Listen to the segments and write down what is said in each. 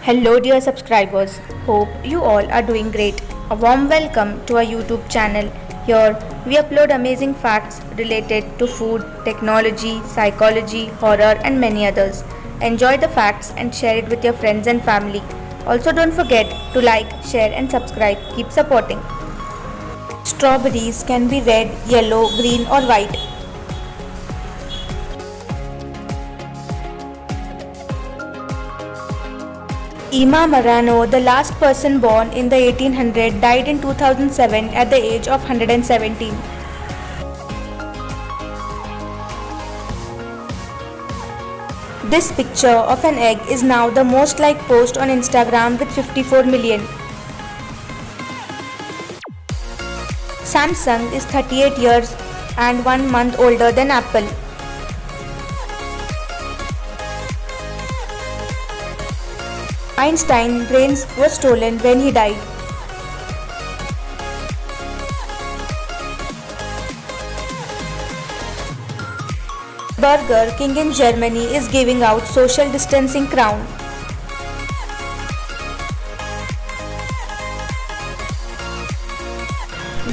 Hello, dear subscribers. Hope you all are doing great. A warm welcome to our YouTube channel. Here we upload amazing facts related to food, technology, psychology, horror, and many others. Enjoy the facts and share it with your friends and family. Also, don't forget to like, share, and subscribe. Keep supporting. Strawberries can be red, yellow, green, or white. Ima Marano, the last person born in the 1800s, died in 2007 at the age of 117. This picture of an egg is now the most liked post on Instagram with 54 million. Samsung is 38 years and 1 month older than Apple. Einstein's brains were stolen when he died. Burger King in Germany is giving out social distancing crown.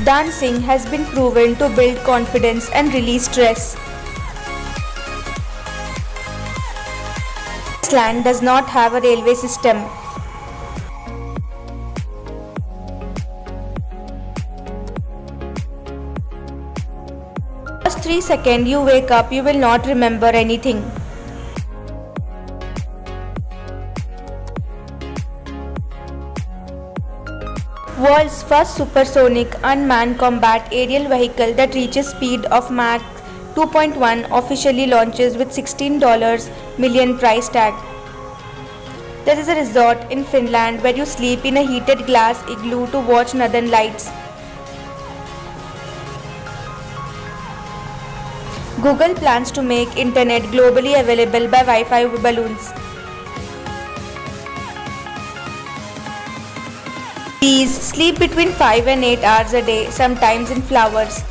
Dancing has been proven to build confidence and release stress. Iceland does not have a railway system. First 3 seconds you wake up, you will not remember anything. World's first supersonic unmanned combat aerial vehicle that reaches speed of Mach 2.1 officially launches with $16 million price tag. There is a resort in Finland where you sleep in a heated glass igloo to watch northern lights. Google plans to make internet globally available by Wi-Fi balloons. Bees sleep between 5 and 8 hours a day, sometimes in flowers.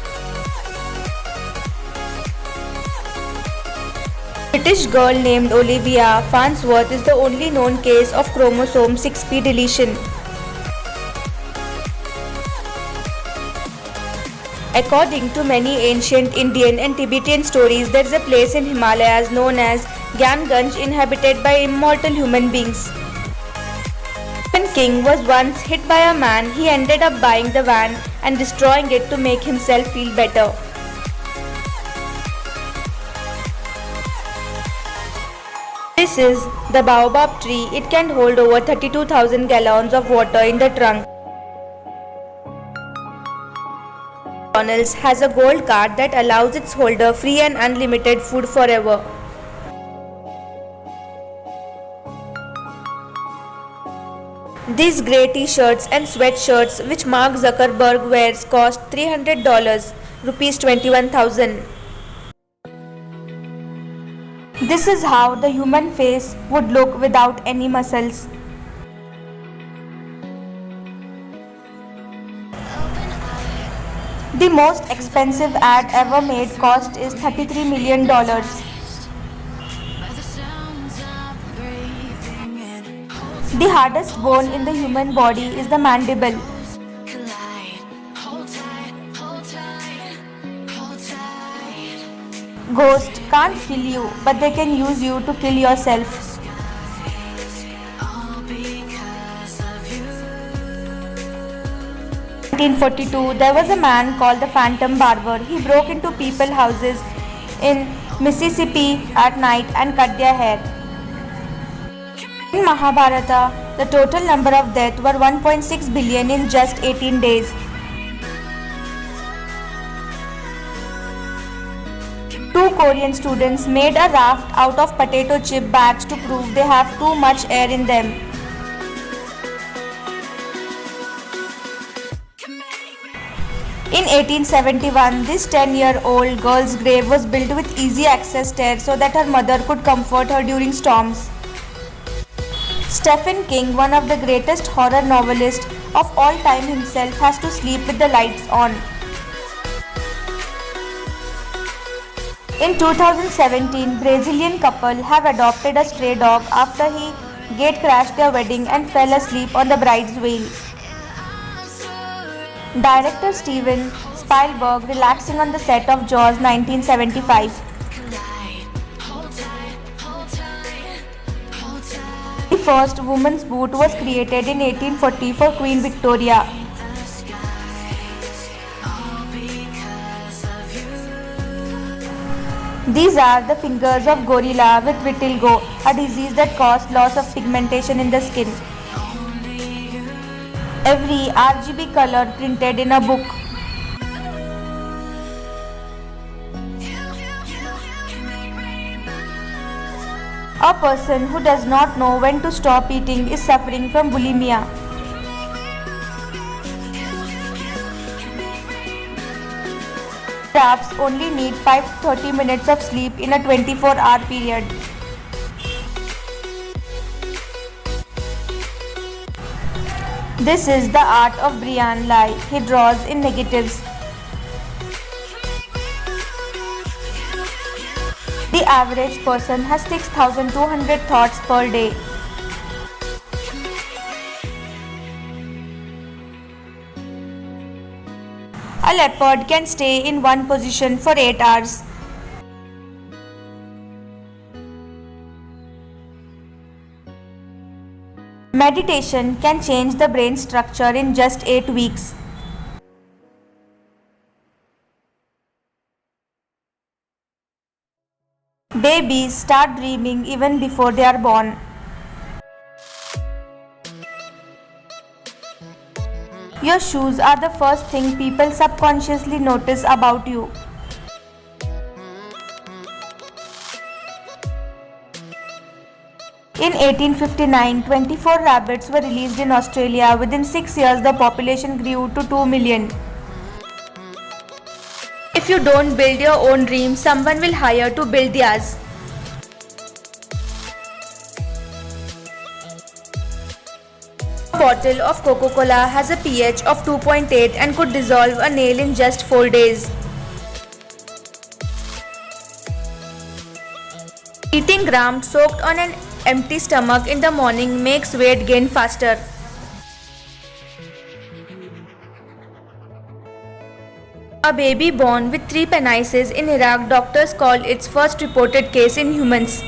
British girl named Olivia Farnsworth is the only known case of chromosome 6p deletion. According to many ancient Indian and Tibetan stories, there is a place in Himalayas known as Gyanganj inhabited by immortal human beings. Stephen King was once hit by a man. He ended up buying the van and destroying it to make himself feel better. This is the baobab tree. It can hold over 32,000 gallons of water in the trunk. McDonald's has a gold card that allows its holder free and unlimited food forever. These grey t-shirts and sweatshirts which Mark Zuckerberg wears cost $300, rupees 21,000. This is how the human face would look without any muscles. The most expensive ad ever made cost is $33 million. The hardest bone in the human body is the mandible. Ghosts can't kill you, but they can use you to kill yourself. In 1942, there was a man called the Phantom Barber. He broke into people's houses in Mississippi at night and cut their hair. In Mahabharata, the total number of deaths were 1.6 billion in just 18 days. Two Korean students made a raft out of potato chip bags to prove they have too much air in them. In 1871, this 10-year-old girl's grave was built with easy access stairs so that her mother could comfort her during storms. Stephen King, one of the greatest horror novelists of all time himself, has to sleep with the lights on. In 2017, Brazilian couple have adopted a stray dog after he gate crashed their wedding and fell asleep on the bride's veil. Director Steven Spielberg relaxing on the set of Jaws 1975. The first woman's boot was created in 1840 for Queen Victoria. These are the fingers of gorilla with vitiligo, a disease that causes loss of pigmentation in the skin. Every RGB color printed in a book. A person who does not know when to stop eating is suffering from bulimia. Giraffes only need 5 to 30 minutes of sleep in a 24-hour period. This is the art of Brian Lee. He draws in negatives. The average person has 6,200 thoughts per day. A leopard can stay in one position for 8 hours. Meditation can change the brain structure in just 8 weeks. Babies start dreaming even before they are born. Your shoes are the first thing people subconsciously notice about you. In 1859, 24 rabbits were released in Australia. Within 6 years, the population grew to 2 million. If you don't build your own dream, someone will hire to build theirs. A bottle of Coca-Cola has a pH of 2.8 and could dissolve a nail in just 4 days. Eating gram soaked on an empty stomach in the morning makes weight gain faster. A baby born with 3 penises in Iraq, doctors call its first reported case in humans.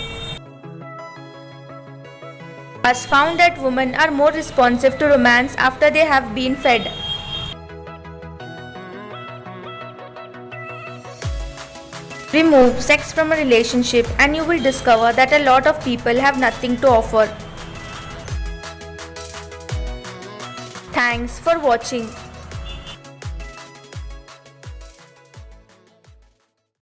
Has found that women are more responsive to romance after they have been fed. Remove sex from a relationship and you will discover that a lot of people have nothing to offer. Thanks for watching.